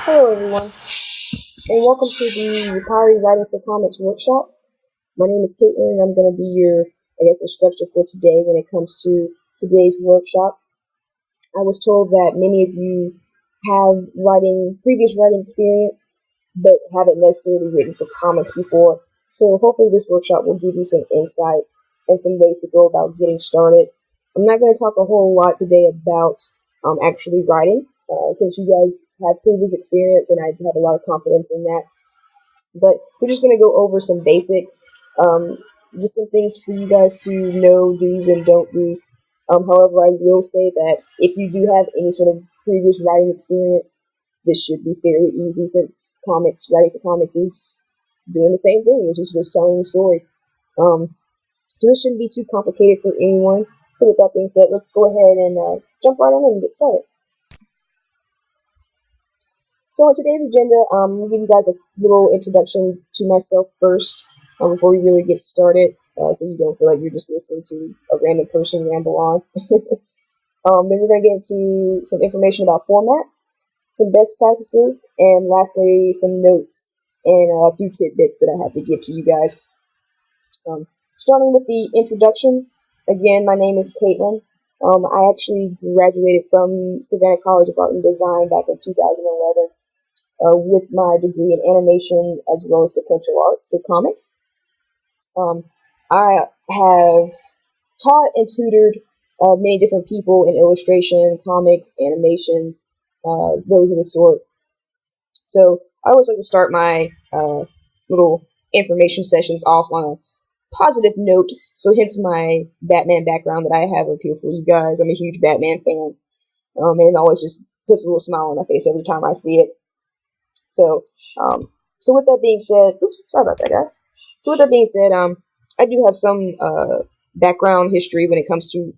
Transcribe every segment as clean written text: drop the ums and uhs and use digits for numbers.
Hello everyone, and welcome to the Pottery Writing for Comics workshop. My name is Caitlin, and I'm going to be your, instructor for today when it comes to today's workshop. I was told that many of you have previous writing experience, but haven't necessarily written for comics before. So hopefully this workshop will give you some insight and some ways to go about getting started. I'm not going to talk a whole lot today about actually writing, since you guys have previous experience, and I have a lot of confidence in that. But we're just going to go over some basics, just some things for you guys to know, do's and don't do's. However, I will say that if you do have any sort of previous writing experience, this should be fairly easy, since writing for comics is doing the same thing, which is just telling a story. So this shouldn't be too complicated for anyone. So with that being said, let's go ahead and jump right in and get started. So in today's agenda, I'm going to give you guys a little introduction to myself first, before we really get started, so you don't feel like you're just listening to a random person ramble on. Then we're going to get into some information about format, some best practices, and lastly, some notes and a few tidbits that I have to give to you guys. Starting with the introduction, again, my name is Caitlin. I actually graduated from Savannah College of Art and Design back in 2011. With my degree in animation as well as sequential art, so comics. I have taught and tutored many different people in illustration, comics, animation, those of the sort. So I always like to start my little information sessions off on a positive note, so hence my Batman background that I have up here for you guys. I'm a huge Batman fan, and it always just puts a little smile on my face every time I see it. So, so with that being said, oops, sorry about that, guys. So with that being said, I do have some background history when it comes to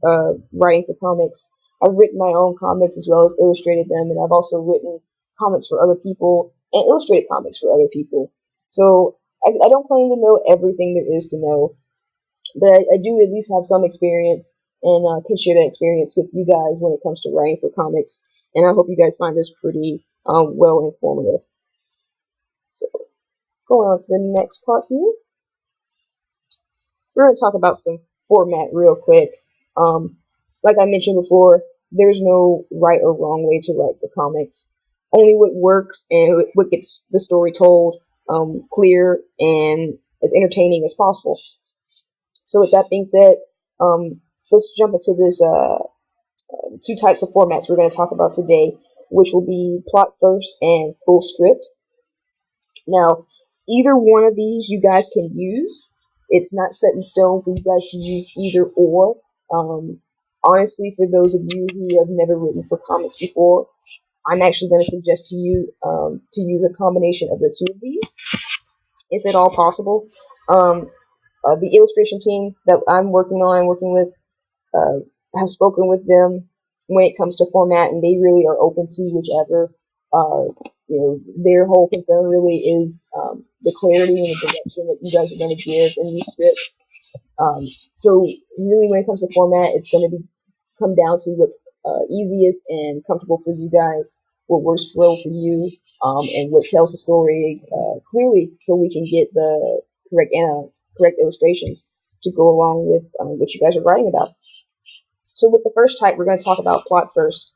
writing for comics. I've written my own comics as well as illustrated them, and I've also written comics for other people and illustrated comics for other people. So I don't claim to know everything there is to know, but I do at least have some experience, and can share that experience with you guys when it comes to writing for comics. And I hope you guys find this pretty well informative. So, going on to the next part here, we're going to talk about some format real quick. Like I mentioned before, there's no right or wrong way to write for comics. Only what works and what gets the story told clear and as entertaining as possible. So with that being said, let's jump into this two types of formats we're going to talk about today, which will be plot first and full script. Now, either one of these you guys can use. It's not set in stone for you guys to use either or. Honestly, for those of you who have never written for comics before, I'm actually going to suggest to you to use a combination of the two of these, if at all possible. The illustration team that I'm working with, have spoken with them when it comes to format, and they really are open to whichever. Their whole concern really is the clarity and the direction that you guys are going to give in these scripts. So really, when it comes to format, it's going to come down to what's easiest and comfortable for you guys, what works well for you, and what tells the story clearly, so we can get the correct illustrations to go along with what you guys are writing about. So with the first type, we're going to talk about plot first.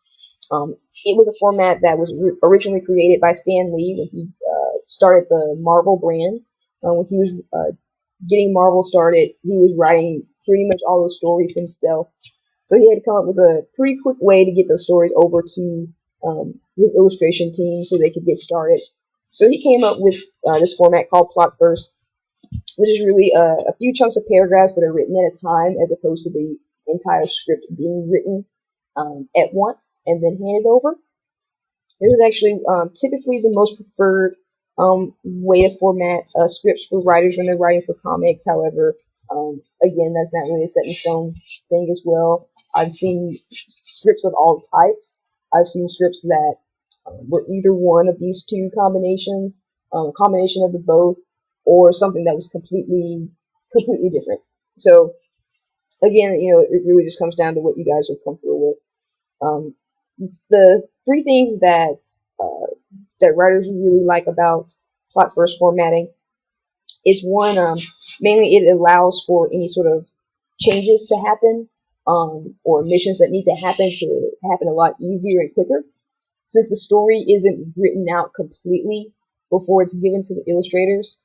It was a format that was originally created by Stan Lee when he started the Marvel brand. When he was getting Marvel started, he was writing pretty much all those stories himself. So he had to come up with a pretty quick way to get those stories over to his illustration team so they could get started. So he came up with this format called plot first, which is really a few chunks of paragraphs that are written at a time, as opposed to the entire script being written at once and then handed over. This is actually typically the most preferred way to format scripts for writers when they're writing for comics. However, again, that's not really a set in stone thing as well. I've seen scripts of all types. I've seen scripts that were either one of these two combinations, combination of the both, or something that was completely different. So again, it really just comes down to what you guys are comfortable with. The three things that that writers really like about plot first formatting is one, mainly it allows for any sort of changes to happen, or missions that need to happen a lot easier and quicker. Since the story isn't written out completely before it's given to the illustrators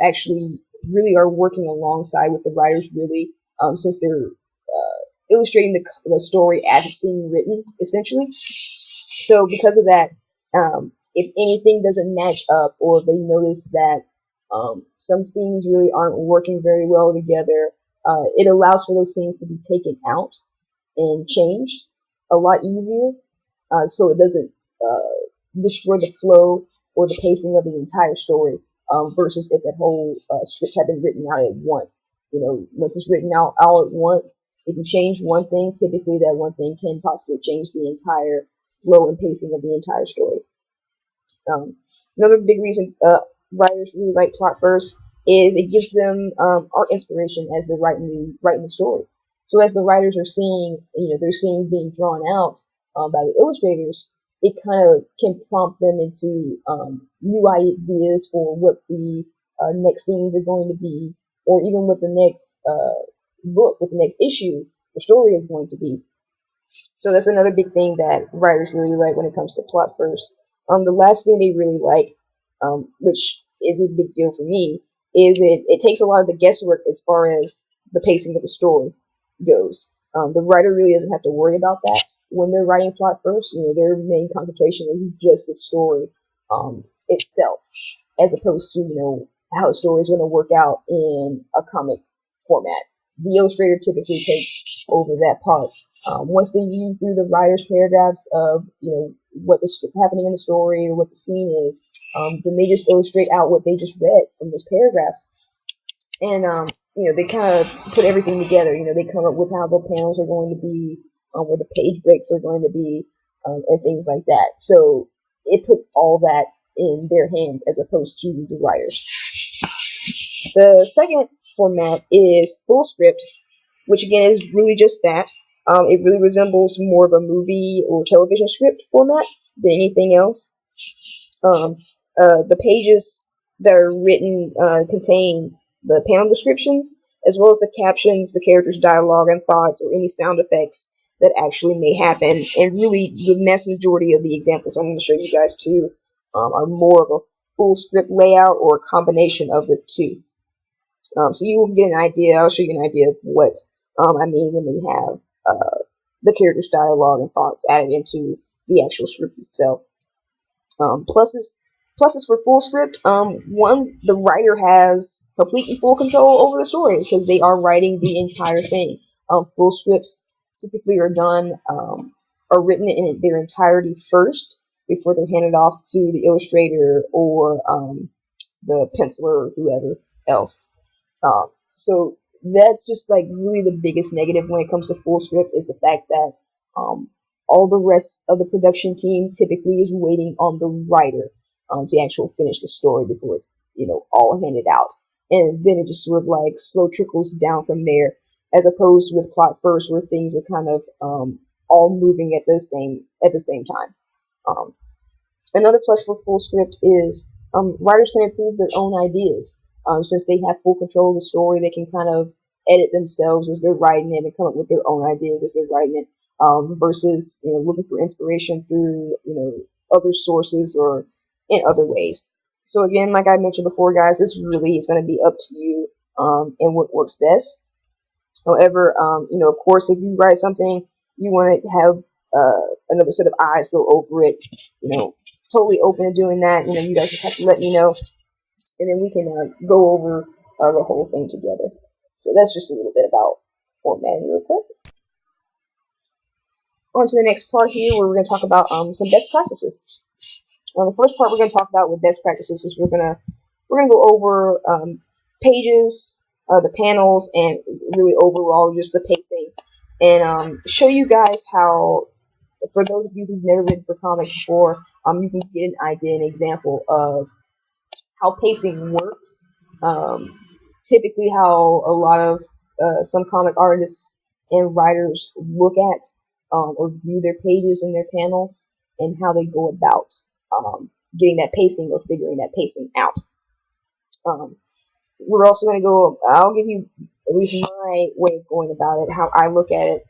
actually really are working alongside with the writers, really, since they're illustrating the story as it's being written, essentially. So because of that, if anything doesn't match up, or they notice that some scenes really aren't working very well together, it allows for those scenes to be taken out and changed a lot easier, so it doesn't destroy the flow or the pacing of the entire story, versus if that whole script had been written out at once. Once it's written out all at once, if you change one thing, typically that one thing can possibly change the entire flow and pacing of the entire story. Another big reason writers really like plot first is it gives them art inspiration as they're writing the story. So as the writers are seeing, they're seeing being drawn out by the illustrators, it kind of can prompt them into new ideas for what the next scenes are going to be, or even what the next book, what the next issue, the story is going to be. So that's another big thing that writers really like when it comes to plot first. The last thing they really like, which is a big deal for me, is it takes a lot of the guesswork as far as the pacing of the story goes. The writer really doesn't have to worry about that when they're writing plot first. Their main concentration is just the story itself, as opposed to how a story is going to work out in a comic format. The illustrator typically takes over that part. Once they read through the writer's paragraphs of what's happening in the story or what the scene is, then they just illustrate out what they just read from those paragraphs, and they kind of put everything together. They come up with how the panels are going to be, where the page breaks are going to be, and things like that. So it puts all that in their hands as opposed to the writers. The second format is full script, which again is really just that. It really resembles more of a movie or television script format than anything else. The pages that are written contain the panel descriptions, as well as the captions, the characters' dialogue and thoughts, or any sound effects that actually may happen. And really, the vast majority of the examples I'm going to show you guys too are more of a full script layout or a combination of the two. So you will get an idea. I'll show you an idea of what I mean when we have the character's dialogue and thoughts added into the actual script itself. Pluses for full script. One, the writer has complete and full control over the story because they are writing the entire thing. Full scripts typically are written in their entirety first before they're handed off to the illustrator or the penciler or whoever else. So that's just like really the biggest negative when it comes to full script, is the fact that all the rest of the production team typically is waiting on the writer to actually finish the story before it's all handed out, and then it just sort of like slow trickles down from there, as opposed with plot first, where things are kind of all moving at the same time. Another plus for full script is writers can improve their own ideas. Since they have full control of the story, they can kind of edit themselves as they're writing it and come up with their own ideas as they're writing it, versus looking for inspiration through other sources or in other ways. So again, like I mentioned before, guys, this really is going to be up to you and what works best. However, of course, if you write something, you want to have another set of eyes go over it. Totally open to doing that. You guys just have to let me know, and then we can go over the whole thing together. So that's just a little bit about formatting real quick. On to the next part here, where we're going to talk about some best practices. The first part we're going to talk about with best practices is we're going to go over pages, the panels, and really overall just the pacing, and show you guys how, for those of you who've never written for comics before, you can get an idea, an example of how pacing works. Typically how a lot of some comic artists and writers look at or view their pages and their panels, and how they go about getting that pacing or figuring that pacing out. We're also going to go, I'll give you at least my way of going about it, how I look at it.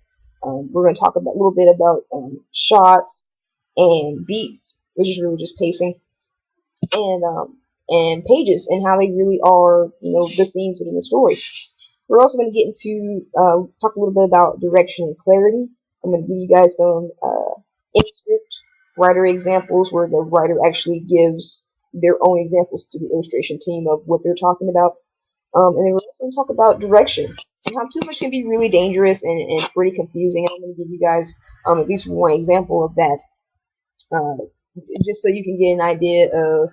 We're going to talk about a little bit about shots and beats, which is really just pacing, and pages and how they really are, the scenes within the story. We're also going to get into talk a little bit about direction and clarity. I'm going to give you guys some in-script writer examples where the writer actually gives their own examples to the illustration team of what they're talking about. And then we're also going to talk about direction and how too much can be really dangerous and pretty confusing. And I'm going to give you guys at least one example of that, just so you can get an idea of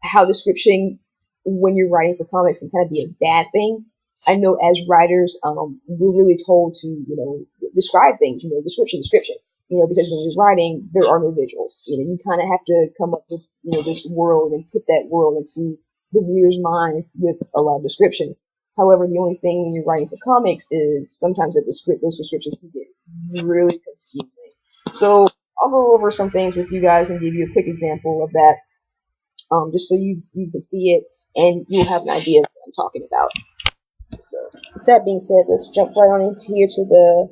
how description when you're writing for comics can kind of be a bad thing. I know as writers, we're really told to, describe things, description, because when you're writing, there are no visuals. You kind of have to come up with, this world and put that world into the reader's mind with a lot of descriptions. However, the only thing when you're writing for comics is sometimes that those descriptions can get really confusing. So I'll go over some things with you guys and give you a quick example of that, just so you can see it and you'll have an idea of what I'm talking about. So with that being said, let's jump right on into here to the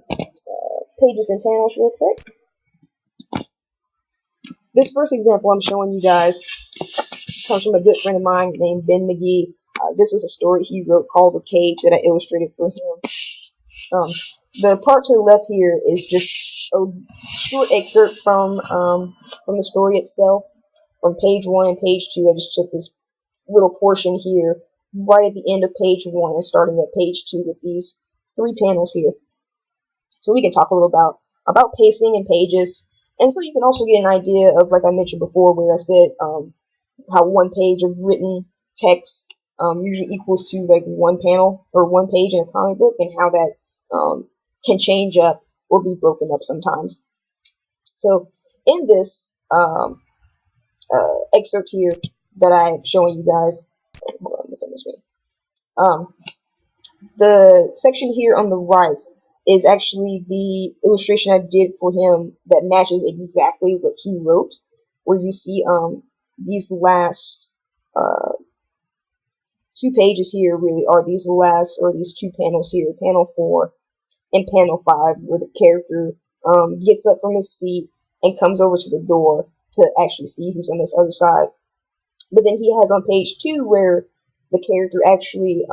pages and panels real quick. This first example I'm showing you guys comes from a good friend of mine named Ben McGee. This was a story he wrote called The Cage that I illustrated for him. The part to the left here is just a short excerpt from the story itself, from page 1 and page 2. I just took this little portion here right at the end of page 1 and starting at page 2 with these 3 panels here. So we can talk a little about pacing and pages, and so you can also get an idea of, like I mentioned before, where I said how 1 page of written text usually equals to like 1 panel or 1 page in a comic book, and how that can change up or be broken up sometimes. So in this excerpt here that I'm showing you guys, hold on, this on the screen. The section here on the right is actually the illustration I did for him that matches exactly what he wrote, where you see these last 2 pages here really are these 2 panels here, panel 4 and panel 5, where the character gets up from his seat and comes over to the door to actually see who's on this other side. But then he has on page 2 where the character actually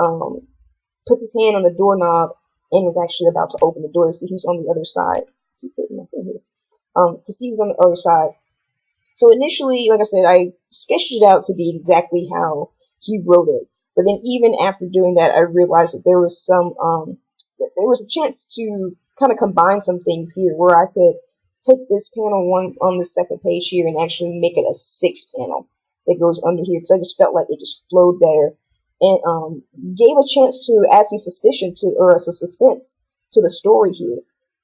puts his hand on the doorknob and is actually about to open the door to see who's on the other side. To see who's on the other side. So initially, like I said, I sketched it out to be exactly how he wrote it. But then even after doing that, I realized that there was a chance to kind of combine some things here, where I could take this panel 1 on the second page here and actually make it a 6th panel that goes under here, because I just felt like it just flowed better and gave a chance to add some suspense to the story here.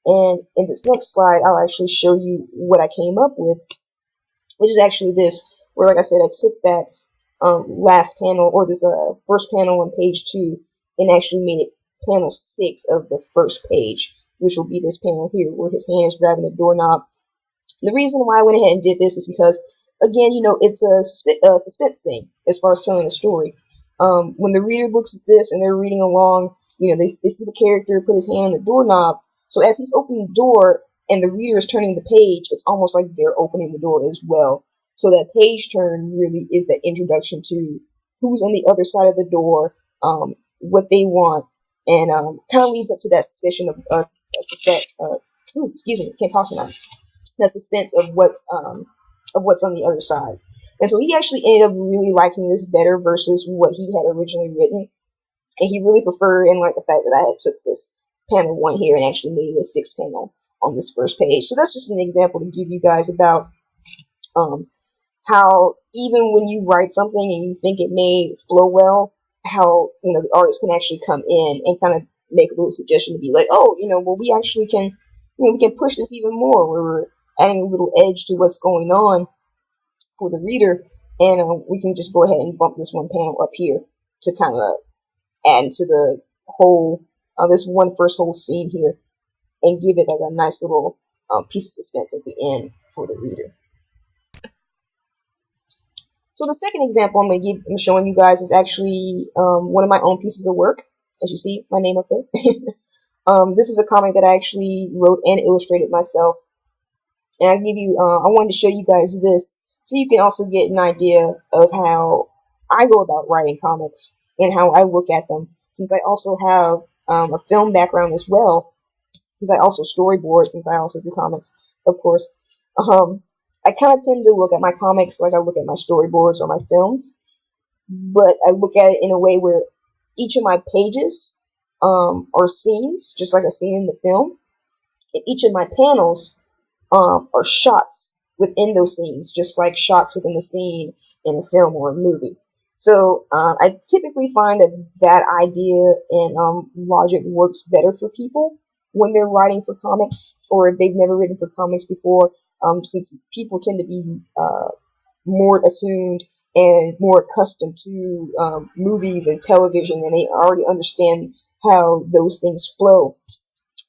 And in this next slide, I'll actually show you what I came up with, which is actually this, where, like I said, I took that last panel, or this first panel on page 2, and actually made it panel 6 of the first page, which will be this panel here, where his hand is grabbing the doorknob. The reason why I went ahead and did this is because, again, it's a suspense thing as far as telling a story. When the reader looks at this and they're reading along, they see the character put his hand on the doorknob. So as he's opening the door and the reader is turning the page, it's almost like they're opening the door as well. So that page turn really is that introduction to who's on the other side of the door, what they want, and kind of leads up to that suspicion of can't talk tonight. That suspense of what's on the other side. And so he actually ended up really liking this better versus what he had originally written. And he really preferred and liked the fact that I had took this panel 1 here and actually made it a 6th panel on this first page. So that's just an example to give you guys about how even when you write something and you think it may flow well, how the artist can actually come in and kind of make a little suggestion to be like, oh, well, we actually can, we can push this even more, where we're adding a little edge to what's going on for the reader, and we can just go ahead and bump this 1 panel up here to kind of add to the whole this first whole scene here, and give it like a nice little piece of suspense at the end for the reader. So the second example I'm showing you guys is actually one of my own pieces of work. As you see, my name up there. This is a comic that I actually wrote and illustrated myself. And I wanted to show you guys this so you can also get an idea of how I go about writing comics and how I look at them. Since I also have a film background as well, since I also storyboard, since I also do comics, of course. I kind of tend to look at my comics like I look at my storyboards or my films, but I look at it in a way where each of my pages are scenes, just like a scene in the film, and each of my panels are shots within those scenes, just like shots within the scene in a film or a movie. So I typically find that idea and logic works better for people when they're writing for comics, or if they've never written for comics before, since people tend to be more attuned and more accustomed to movies and television, and they already understand how those things flow.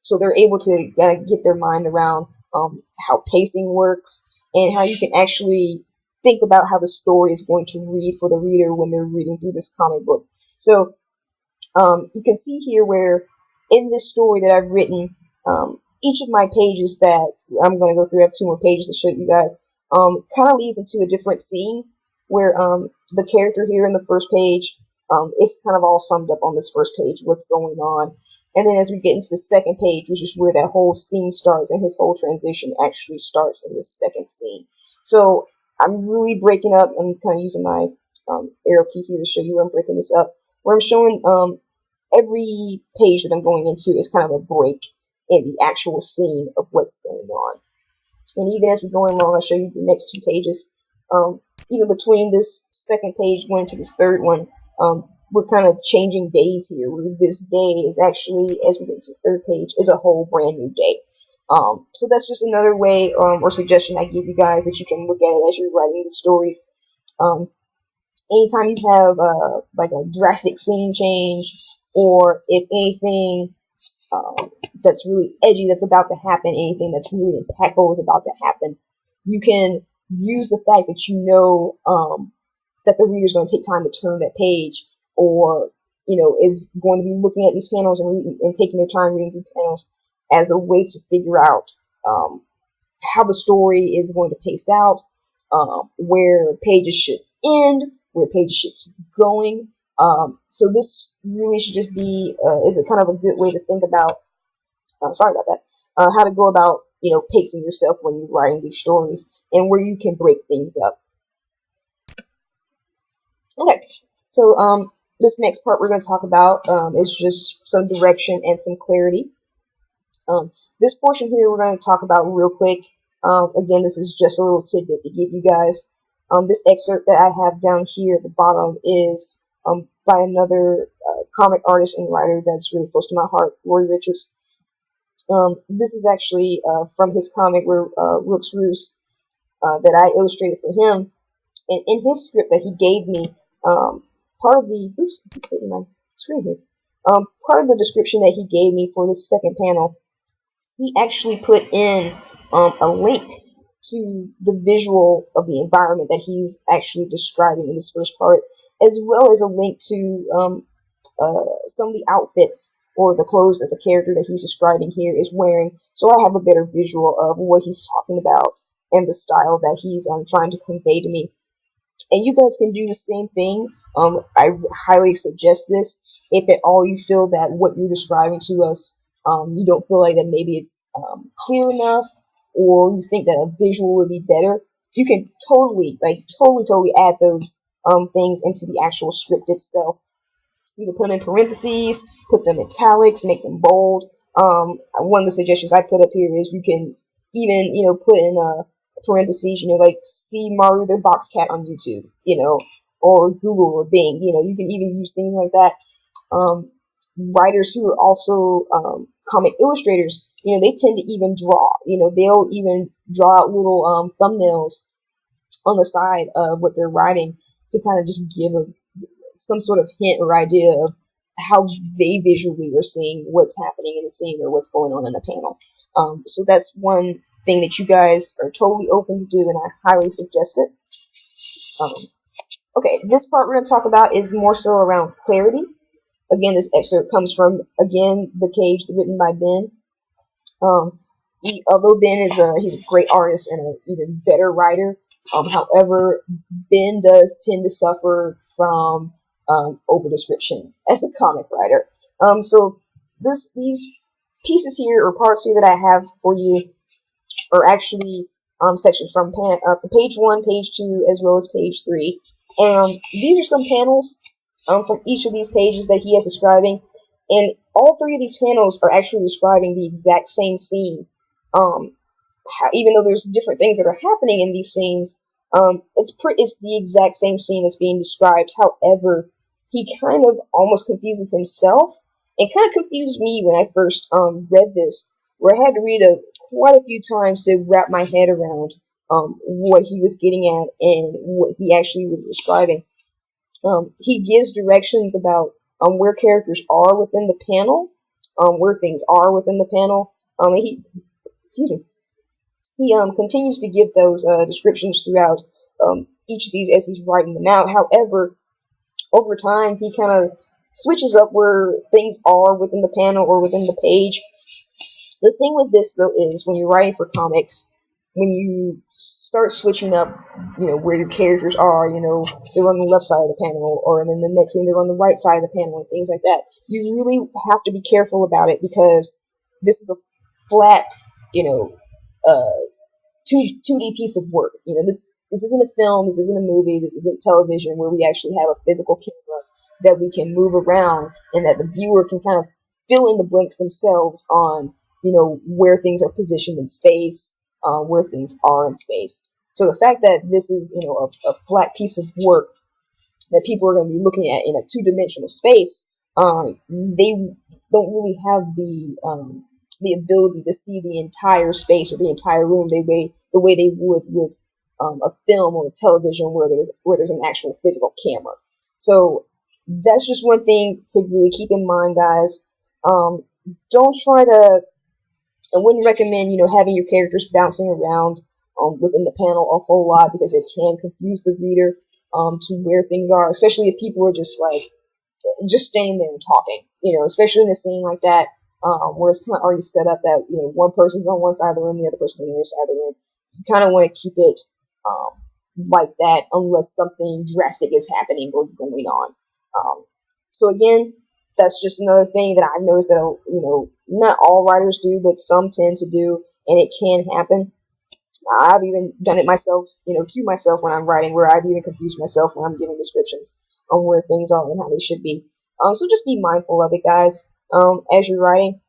So they're able to get their mind around how pacing works and how you can actually think about how the story is going to read for the reader when they're reading through this comic book. So you can see here where in this story that I've written, each of my pages that I'm going to go through, I have 2 more pages to show you guys, kind of leads into a different scene where the character here in the first page, it's kind of all summed up on this first page, what's going on. And then as we get into the second page, which is where that whole scene starts and his whole transition actually starts in this second scene. So I'm really breaking up, I'm kind of using my arrow key here to show you where I'm breaking this up, where I'm showing every page that I'm going into is kind of a break in the actual scene of what's going on. And even as we're going along, I'll show you the next 2 pages. Even between this second page going to this third one, we're kind of changing days here. This day is actually, as we get to the third page, is a whole brand new day. So that's just another way or suggestion I give you guys that you can look at it as you're writing the stories. Anytime you have like a drastic scene change, or if anything that's really edgy that's about to happen, anything that's really impactful is about to happen, you can use the fact that you know that the reader's going to take time to turn that page, or is going to be looking at these panels and taking their time reading through panels as a way to figure out how the story is going to pace out, where pages should end, where pages should keep going. So this really should just be is a kind of a good way to think about. Sorry about that. How to go about pacing yourself when you're writing these stories, and where you can break things up. Okay, so this next part we're going to talk about is just some direction and some clarity. This portion here we're going to talk about real quick. Again, this is just a little tidbit to give you guys. This excerpt that I have down here at the bottom is by another comic artist and writer that's really close to my heart, Roy Richards. This is actually from his comic where Rooks Roost that I illustrated for him. And in his script that he gave me, part of the my screen here. Part of the description that he gave me for this second panel, he actually put in a link to the visual of the environment that he's actually describing in this first part, as well as a link to some of the outfits or the clothes that the character that he's describing here is wearing, so I have a better visual of what he's talking about and the style that he's trying to convey to me. And you guys can do the same thing. I highly suggest this if at all you feel that what you're describing to us, you don't feel like that maybe it's clear enough, or you think that a visual would be better. You can totally add those things into the actual script itself. You can put them in parentheses, put them in italics, make them bold. One of the suggestions I put up here is you can even, put in parentheses, like see Mario the Box Cat on YouTube, or Google or Bing, you can even use things like that. Writers who are also comic illustrators, they tend to even draw, they'll even draw out little thumbnails on the side of what they're writing to kind of just give some sort of hint or idea of how they visually are seeing what's happening in the scene or what's going on in the panel. So that's one thing that you guys are totally open to do, and I highly suggest it. Okay, this part we're going to talk about is more so around clarity. Again, this excerpt comes from, again, The Cage, written by Ben. Although Ben is he's a great artist and an even better writer, however, Ben does tend to suffer from overdescription as a comic writer. So these pieces here or parts here that I have for you are actually sections from page 1, page 2, as well as page 3. And these are some panels from each of these pages that he is describing, and all three of these panels are actually describing the exact same scene. Um, Even though there's different things that are happening in these scenes, it's the exact same scene that's being described. However, he kind of almost confuses himself, and kind of confused me when I first read this, where I had to read it quite a few times to wrap my head around what he was getting at and what he actually was describing. He gives directions about where characters are within the panel, where things are within the panel. Excuse me, he continues to give those descriptions throughout each of these as he's writing them out. However, over time, he kind of switches up where things are within the panel or within the page. The thing with this, though, is when you're writing for comics, when you start switching up, where your characters are, they're on the left side of the panel, or then the next thing they're on the right side of the panel, and things like that. You really have to be careful about it, because this is a flat, uh, 2D piece of work. This isn't a film, this isn't a movie, this isn't television where we actually have a physical camera that we can move around and that the viewer can kind of fill in the blanks themselves on, where things are positioned in space, where things are in space. So the fact that this is, a flat piece of work that people are going to be looking at in a two-dimensional space, they don't really have the ability to see the entire space or the entire room the way they would with a film or a television where there's an actual physical camera. So that's just one thing to really keep in mind, guys. Don't try to. I wouldn't recommend having your characters bouncing around within the panel a whole lot, because it can confuse the reader to where things are, especially if people are just standing there and talking. Especially in a scene like that, where it's kind of already set up that one person's on one side of the room, the other person's on the other side of the room. You kind of want to keep it like that, unless something drastic is happening or going on. So again, that's just another thing that I've noticed that not all writers do, but some tend to do, and it can happen. I've even done it myself, to myself when I'm writing, where I've even confused myself when I'm giving descriptions on where things are and how they should be. So just be mindful of it, guys. As you're writing,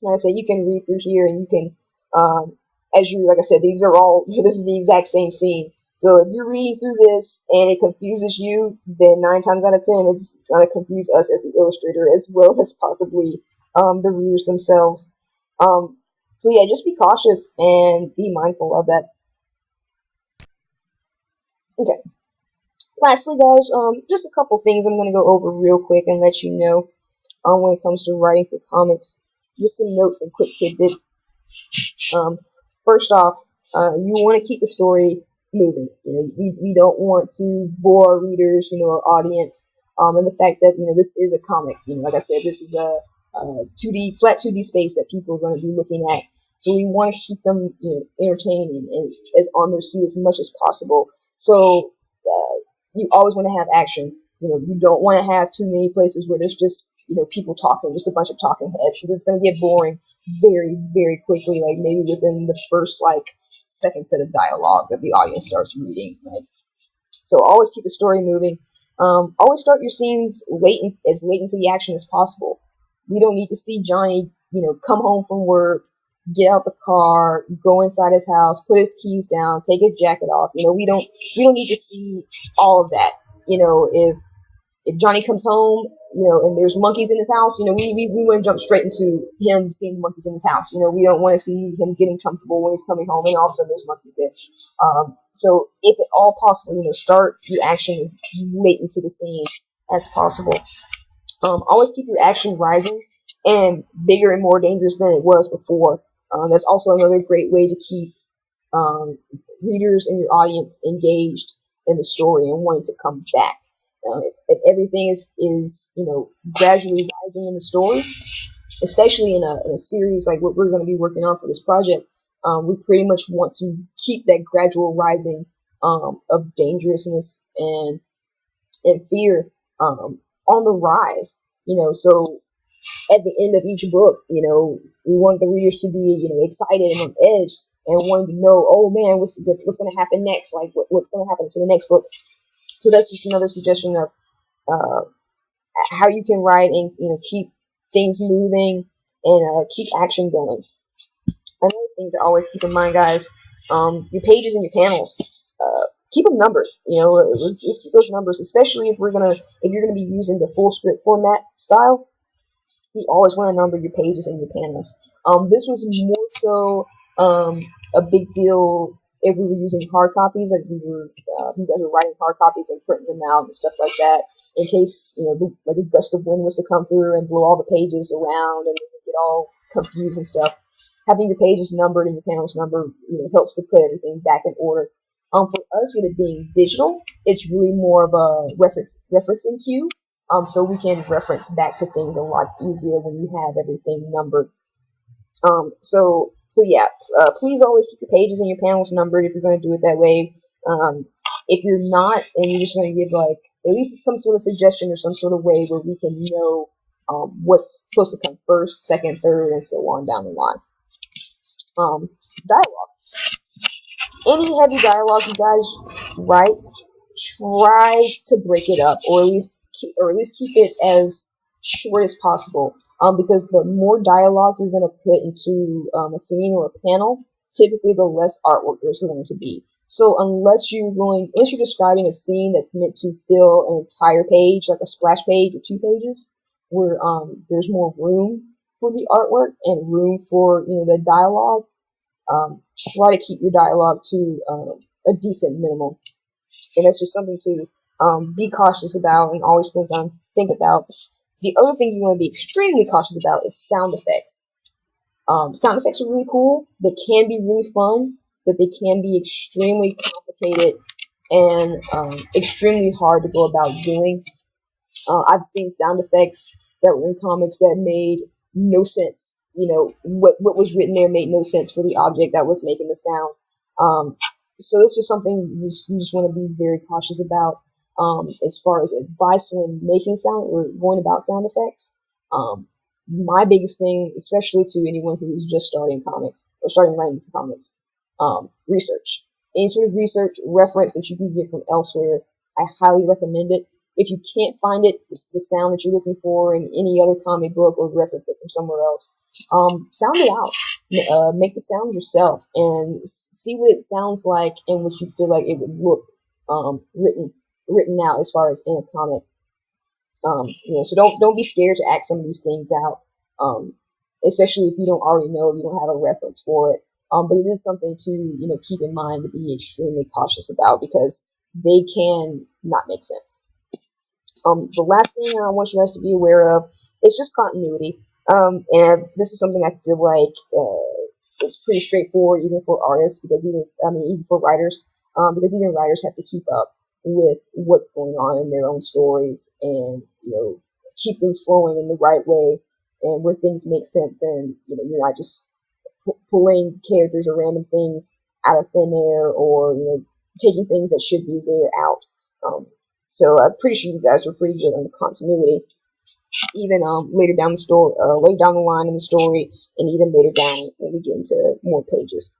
like I said, you can read through here, and you can, like I said, this is the exact same scene. So if you're reading through this and it confuses you, then 9 times out of 10, it's going to confuse us as the illustrator, as well as possibly the readers themselves. So yeah, just be cautious and be mindful of that. Okay. Lastly, guys, just a couple things I'm going to go over real quick and let you know when it comes to writing for comics. Just some notes and quick tidbits. First off, you want to keep the story moving. We don't want to bore readers, our audience. And the fact that this is a comic. Like I said, this is a 2D flat 2D space that people are going to be looking at. So we want to keep them entertained and as on their seat as much as possible. So you always want to have action. You don't want to have too many places where there's just people talking, just a bunch of talking heads, because it's going to get boring very, very quickly, like maybe within the first second set of dialogue that the audience starts reading. Right? So always keep the story moving. Always start your scenes as late into the action as possible. We don't need to see Johnny, come home from work, get out the car, go inside his house, put his keys down, take his jacket off. We don't need to see all of that. If Johnny comes home, and there's monkeys in his house, we want to jump straight into him seeing monkeys in his house. We don't want to see him getting comfortable when he's coming home and all of a sudden there's monkeys there. So if at all possible, start your action as late into the scene as possible. Always keep your action rising and bigger and more dangerous than it was before. That's also another great way to keep readers and your audience engaged, in the story and wanting to come back. If everything is gradually rising in the story, especially in a series like what we're going to be working on for this project, we pretty much want to keep that gradual rising of dangerousness and fear on the rise. So at the end of each book, we want the readers to be, excited and on edge and wanting to know, oh man, what's going to happen next? Like what's going to happen to the next book? So that's just another suggestion of how you can write and keep things moving and keep action going. Another thing to always keep in mind, guys, your pages and your panels. Keep them numbered. Let's keep those numbers, especially if you're gonna be using the full script format style. You always want to number your pages and your panels. This was more so a big deal if we were using hard copies, like you guys were writing hard copies and printing them out and stuff like that, in case like a gust of wind was to come through and blow all the pages around and get all confused and stuff. Having your pages numbered and your panels numbered, helps to put everything back in order. For us, with it being digital, it's really more of a referencing cue. So we can reference back to things a lot easier when you have everything numbered. So yeah, please always keep your pages and your panels numbered if you're going to do it that way. If you're not, and you're just going to give like at least some sort of suggestion or some sort of way where we can know what's supposed to come first, second, third, and so on down the line. Dialogue. Any heavy dialogue you guys write, try to break it up, or at least keep it as short as possible. Because the more dialogue you're going to put into a scene or a panel, typically the less artwork there's going to be. So unless you're describing a scene that's meant to fill an entire page, like a splash page or 2 pages, where there's more room for the artwork and room for the dialogue, try to keep your dialogue to a decent minimum. And that's just something to be cautious about and always think about. The other thing you want to be extremely cautious about is sound effects. Sound effects are really cool. They can be really fun, but they can be extremely complicated and extremely hard to go about doing. I've seen sound effects that were in comics that made no sense. What was written there made no sense for the object that was making the sound. So it's just something you just want to be very cautious about. As far as advice when making sound or going about sound effects, my biggest thing, especially to anyone who's just starting comics or starting writing for comics, research. Any sort of research reference that you can get from elsewhere, I highly recommend it. If you can't find it, the sound that you're looking for in any other comic book or reference it from somewhere else, sound it out. Make the sound yourself and see what it sounds like and what you feel like it would look written out as far as in a comic. So don't be scared to act some of these things out, especially if you don't already know, you don't have a reference for it. But it is something to keep in mind to be extremely cautious about because they can not make sense. The last thing I want you guys to be aware of is just continuity. And this is something I feel like it's pretty straightforward even for artists even for writers, because even writers have to keep up with what's going on in their own stories and keep things flowing in the right way and where things make sense and you're not just pulling characters or random things out of thin air or taking things that should be there out. So I'm pretty sure you guys are pretty good on the continuity, even later down the line in the story, and even later down when we get into more pages.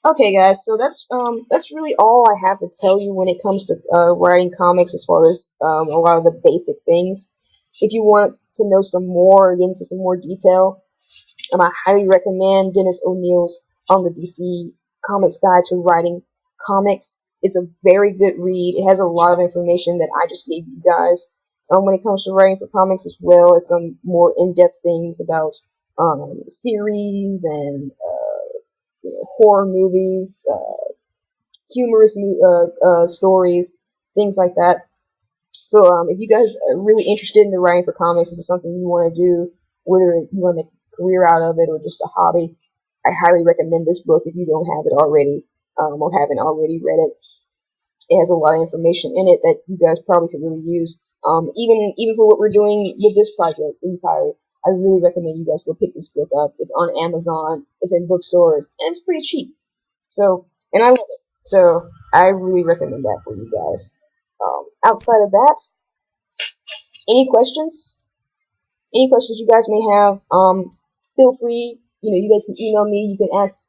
Okay, guys, so that's really all I have to tell you when it comes to writing comics, as far as a lot of the basic things. If you want to know some more or get into some more detail, I highly recommend Dennis O'Neill's the DC Comics Guide to Writing Comics. It's a very good read. It has a lot of information that I just gave you guys when it comes to writing for comics, as well as some more in-depth things about series and horror movies, humorous stories, things like that. So if you guys are really interested in the writing for comics, this is something you want to do, whether you want to make a career out of it or just a hobby, I highly recommend this book if you don't have it already. or haven't already read it. It has a lot of information in it that you guys probably could really use. Even for what we're doing with this project, Empire, I really recommend you guys go pick this book up. It's on Amazon, it's in bookstores, and it's pretty cheap. So, and I love it. So, I really recommend that for you guys. Outside of that, any questions? Any questions you guys may have, feel free. You guys can email me. You can ask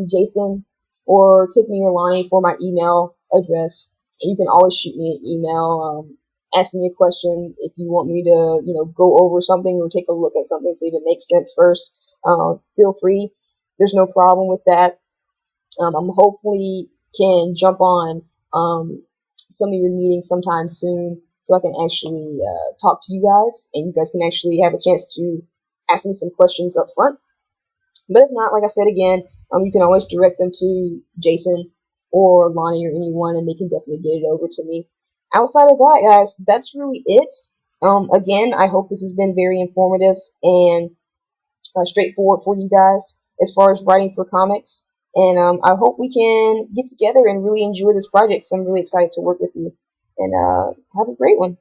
Jason or Tiffany or Lonnie for my email address. And you can always shoot me an email. Ask me a question if you want me to, go over something or take a look at something, see if it makes sense first. Feel free. There's no problem with that. I'm hopefully can jump on some of your meetings sometime soon so I can actually talk to you guys and you guys can actually have a chance to ask me some questions up front. But if not, like I said again, you can always direct them to Jason or Lonnie or anyone and they can definitely get it over to me. Outside of that, guys, that's really it. Again, I hope this has been very informative and straightforward for you guys as far as writing for comics. And I hope we can get together and really enjoy this project. So I'm really excited to work with you. And have a great one.